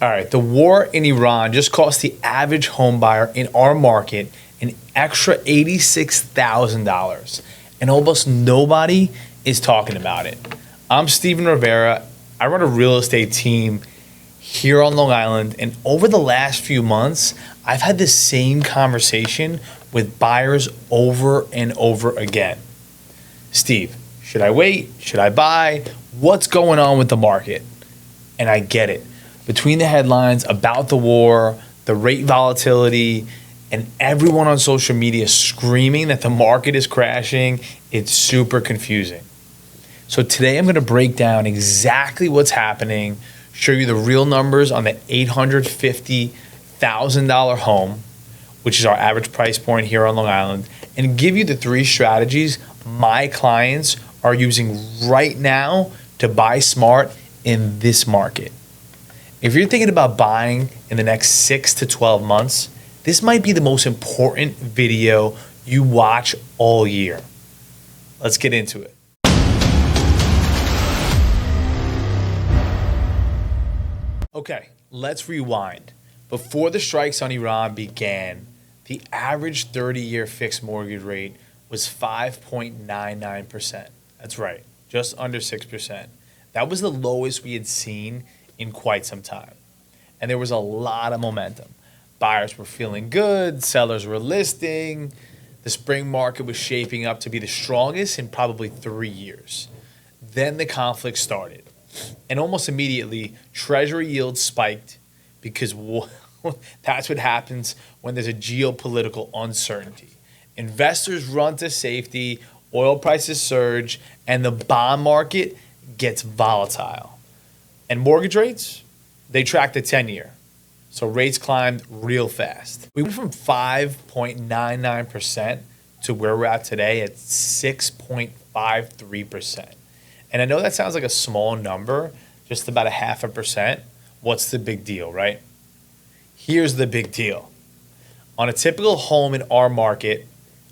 All right, the war in Iran just cost the average home buyer in our market an extra $86,000, and almost nobody is talking about it. I'm Steven Rivera. I run a real estate team here on Long Island, and over the last few months, I've had the same conversation with buyers over and over again. Steve, should I wait? Should I buy? What's going on with the market? And I get it. Between the headlines about the war, the rate volatility, and everyone on social media screaming that the market is crashing, it's super confusing. So today I'm going to break down exactly what's happening, show you the real numbers on the $850,000 home, which is our average price point here on Long Island, and give you the 3 strategies my clients are using right now to buy smart in this market. If you're thinking about buying in the next 6 to 12 months, this might be the most important video you watch all year. Let's get into it. Okay, let's rewind. Before the strikes on Iran began, the average 30-year fixed mortgage rate was 5.99%. That's right, just under 6%. That was the lowest we had seen in quite some time. And there was a lot of momentum. Buyers were feeling good, sellers were listing. The spring market was shaping up to be the strongest in probably 3 years. Then the conflict started. And almost immediately, Treasury yields spiked because that's what happens when there's a geopolitical uncertainty. Investors run to safety, oil prices surge, and the bond market gets volatile. And mortgage rates, they track the 10-year. So rates climbed real fast. We went from 5.99% to where we're at today at 6.53%. And I know that sounds like a small number, just about 0.5%. What's the big deal, right? Here's the big deal. On a typical home in our market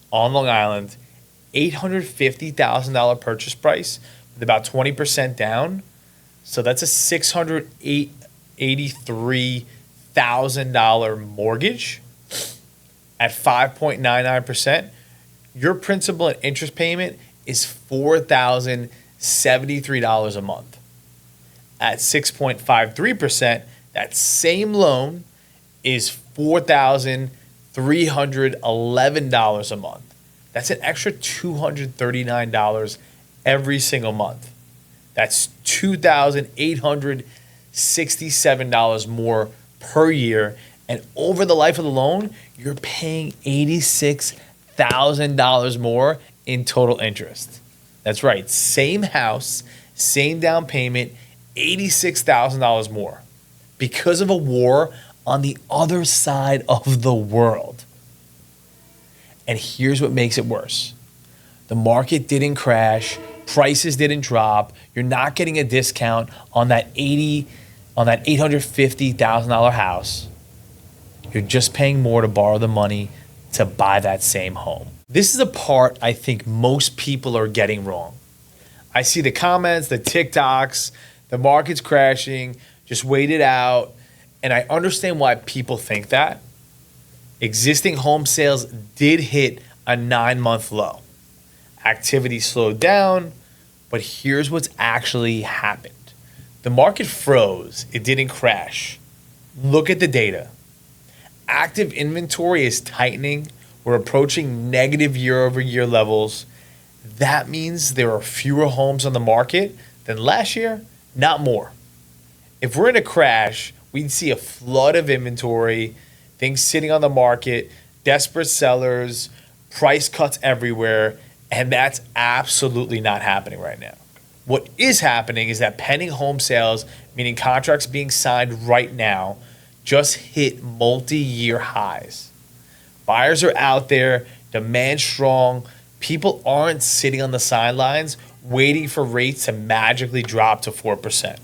on Long Island, $850,000 purchase price with about 20% down. So that's a $683,000 mortgage at 5.99%. Your principal and interest payment is $4,073 a month. At 6.53%, that same loan is $4,311 a month. That's an extra $239 every single month. That's $2,867 more per year. And over the life of the loan, you're paying $86,000 more in total interest. That's right. Same house, same down payment, $86,000 more because of a war on the other side of the world. And here's what makes it worse. The market didn't crash. Prices didn't drop. You're not getting a discount on that $850,000 house. You're just paying more to borrow the money to buy that same home. This is a part I think most people are getting wrong. I see the comments, the TikToks, the market's crashing, just wait it out. And I understand why people think that. Existing home sales did hit a 9-month low. Activity slowed down, but here's what's actually happened. The market froze. It didn't crash. Look at the data. Active inventory is tightening. We're approaching negative year-over-year levels. That means there are fewer homes on the market than last year, not more. If we're in a crash, we'd see a flood of inventory, things sitting on the market, desperate sellers, price cuts everywhere. And that's absolutely not happening right now. What is happening is that pending home sales, meaning contracts being signed right now, just hit multi-year highs. Buyers are out there, demand strong. People aren't sitting on the sidelines waiting for rates to magically drop to 4%.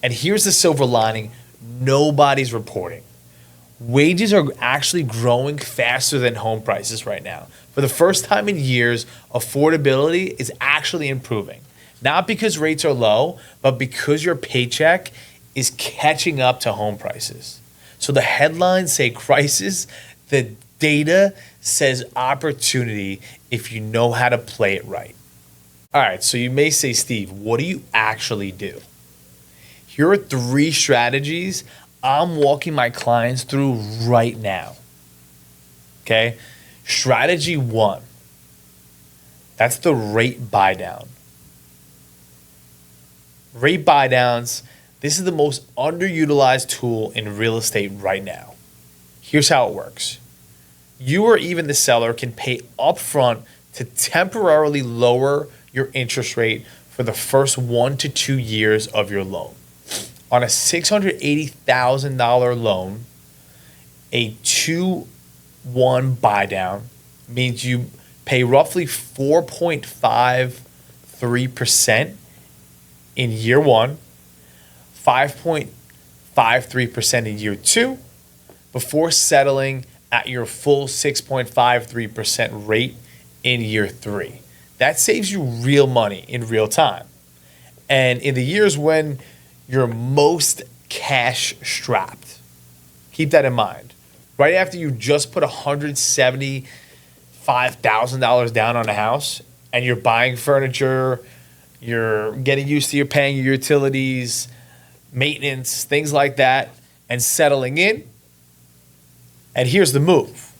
And here's the silver lining nobody's reporting. Wages are actually growing faster than home prices right now. For the first time in years, affordability is actually improving. Not because rates are low, but because your paycheck is catching up to home prices. So the headlines say crisis, the data says opportunity if you know how to play it right. All right, so you may say, Steve, what do you actually do? Here are 3 strategies I'm walking my clients through right now. Okay? Strategy 1, that's the rate buy down. Rate buy downs, this is the most underutilized tool in real estate right now. Here's how it works. You or even the seller can pay upfront to temporarily lower your interest rate for the first 1 to 2 years of your loan. On a $680,000 loan, a 2-1 buy down means you pay roughly 4.53% in year 1, 5.53% in year 2, before settling at your full 6.53% rate in year 3. That saves you real money in real time. And in the years when you're most cash strapped, keep that in mind. Right after you just put $175,000 down on a house and you're buying furniture, you're getting used to your paying your utilities, maintenance, things like that, and settling in. And here's the move.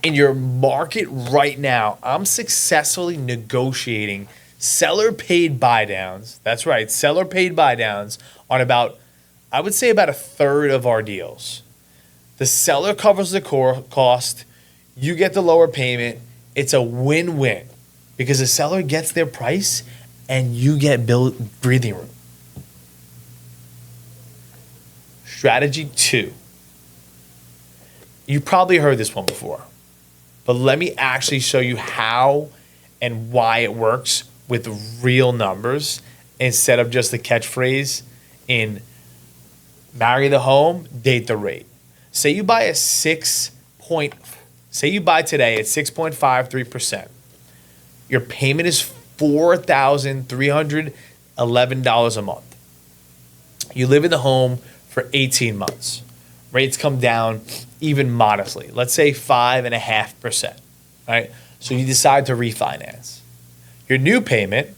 In your market right now, I'm successfully negotiating seller paid buy downs. That's right, seller paid buy downs on about, I would say about a third of our deals. The seller covers the cost, you get the lower payment. It's a win-win because the seller gets their price and you get breathing room. Strategy 2. You probably heard this one before, but let me actually show you how and why it works with real numbers instead of just the catchphrase in marry the home, date the rate. Say you buy today at 6.53%. Your payment is $4,311 a month. You live in the home for 18 months. Rates come down even modestly. Let's say 5.5%, right? So you decide to refinance. Your new payment,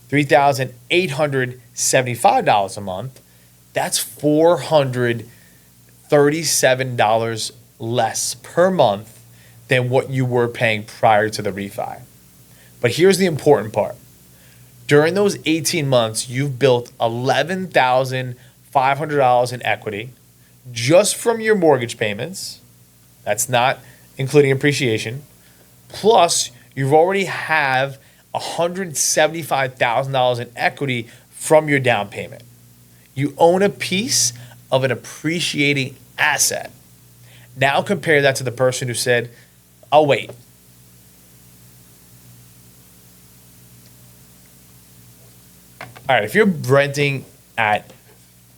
$3,875 a month, that's $437 less per month than what you were paying prior to the refi. But here's the important part. During those 18 months, you've built $11,500 in equity just from your mortgage payments. That's not including appreciation. Plus, you've already have $175,000 in equity from your down payment. You own a piece of an appreciating asset. Now compare that to the person who said, "I'll wait." All right, if you're renting at,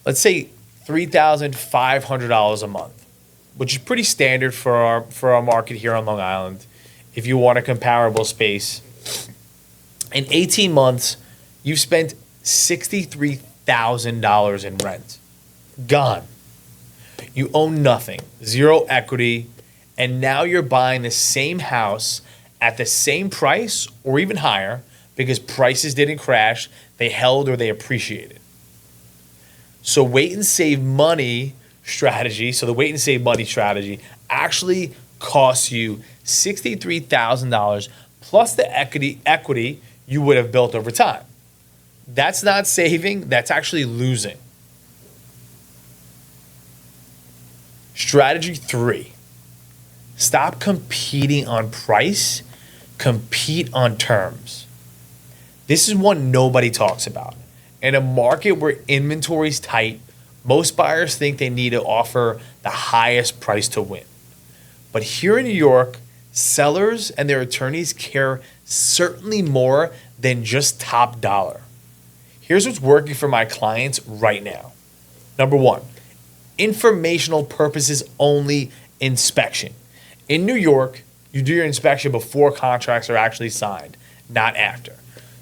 let's say, $3,500 a month, which is pretty standard for our market here on Long Island, if you want a comparable space, in 18 months, you've spent $63,000 in rent. Gone. You own nothing, zero equity, and now you're buying the same house at the same price or even higher because prices didn't crash, they held or they appreciated. So wait and save money strategy, so the wait and save money strategy actually costs you $63,000 plus the equity you would have built over time. That's not saving, that's actually losing. Strategy 3, stop competing on price, compete on terms. This is one nobody talks about. In a market where inventory is tight, most buyers think they need to offer the highest price to win. But here in New York, sellers and their attorneys care certainly more than just top dollar. Here's what's working for my clients right now. Number 1, informational purposes only inspection. In New York, you do your inspection before contracts are actually signed, not after.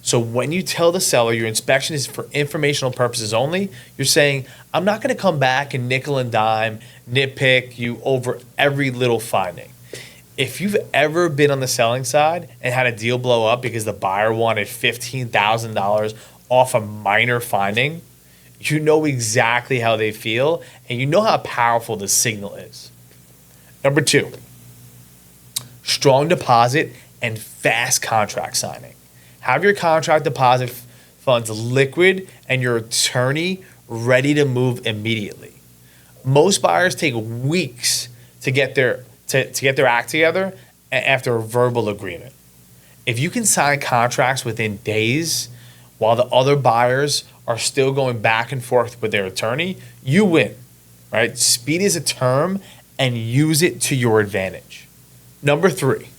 So when you tell the seller your inspection is for informational purposes only, you're saying, I'm not going to come back and nickel and dime, nitpick you over every little finding. If you've ever been on the selling side and had a deal blow up because the buyer wanted $15,000 off a minor finding, you know exactly how they feel and you know how powerful the signal is. Number 2, strong deposit and fast contract signing. Have your contract deposit funds liquid and your attorney ready to move immediately. Most buyers take weeks to get their act together after a verbal agreement. If you can sign contracts within days while the other buyers are still going back and forth with their attorney, you win, right? Speed is a term and use it to your advantage. Number 3,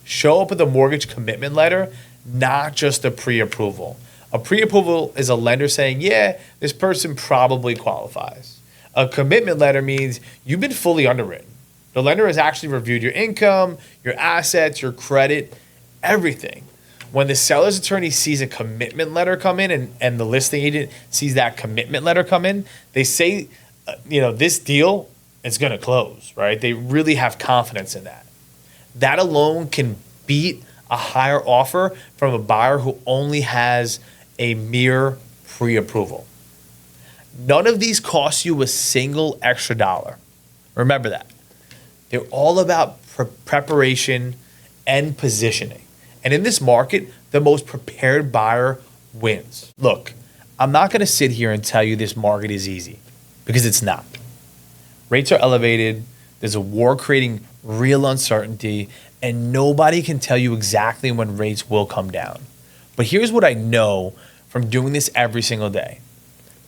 show up with a mortgage commitment letter, not just a pre-approval. A pre-approval is a lender saying, yeah, this person probably qualifies. A commitment letter means you've been fully underwritten. The lender has actually reviewed your income, your assets, your credit, everything. When the seller's attorney sees a commitment letter come in and the listing agent sees that commitment letter come in, they say, this deal is going to close, right? They really have confidence in that. That alone can beat a higher offer from a buyer who only has a mere pre-approval. None of these cost you a single extra dollar. Remember that. They're all about preparation and positioning. And in this market, the most prepared buyer wins. Look, I'm not going to sit here and tell you this market is easy because it's not. Rates are elevated. There's a war creating real uncertainty, and nobody can tell you exactly when rates will come down. But here's what I know from doing this every single day.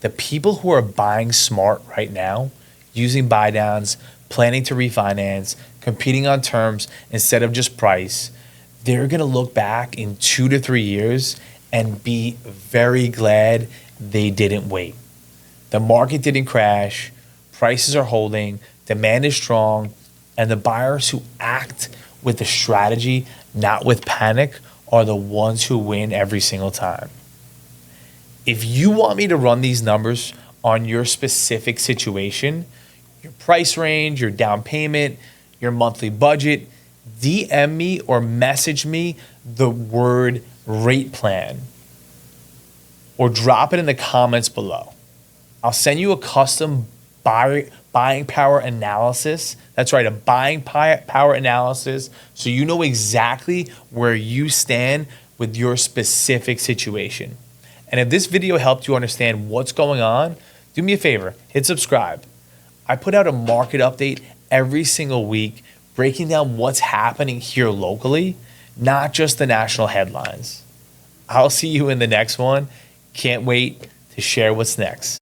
The people who are buying smart right now, using buy downs, planning to refinance, competing on terms instead of just price, they're going to look back in 2 to 3 years and be very glad they didn't wait. The market didn't crash, prices are holding, demand is strong, and the buyers who act with the strategy, not with panic, are the ones who win every single time. If you want me to run these numbers on your specific situation, your price range, your down payment, your monthly budget, DM me or message me the word rate plan or drop it in the comments below. I'll send you a custom buying power analysis. That's right, a buying power analysis so you know exactly where you stand with your specific situation. And if this video helped you understand what's going on, do me a favor, hit subscribe. I put out a market update every single week, breaking down what's happening here locally, not just the national headlines. I'll see you in the next one. Can't wait to share what's next.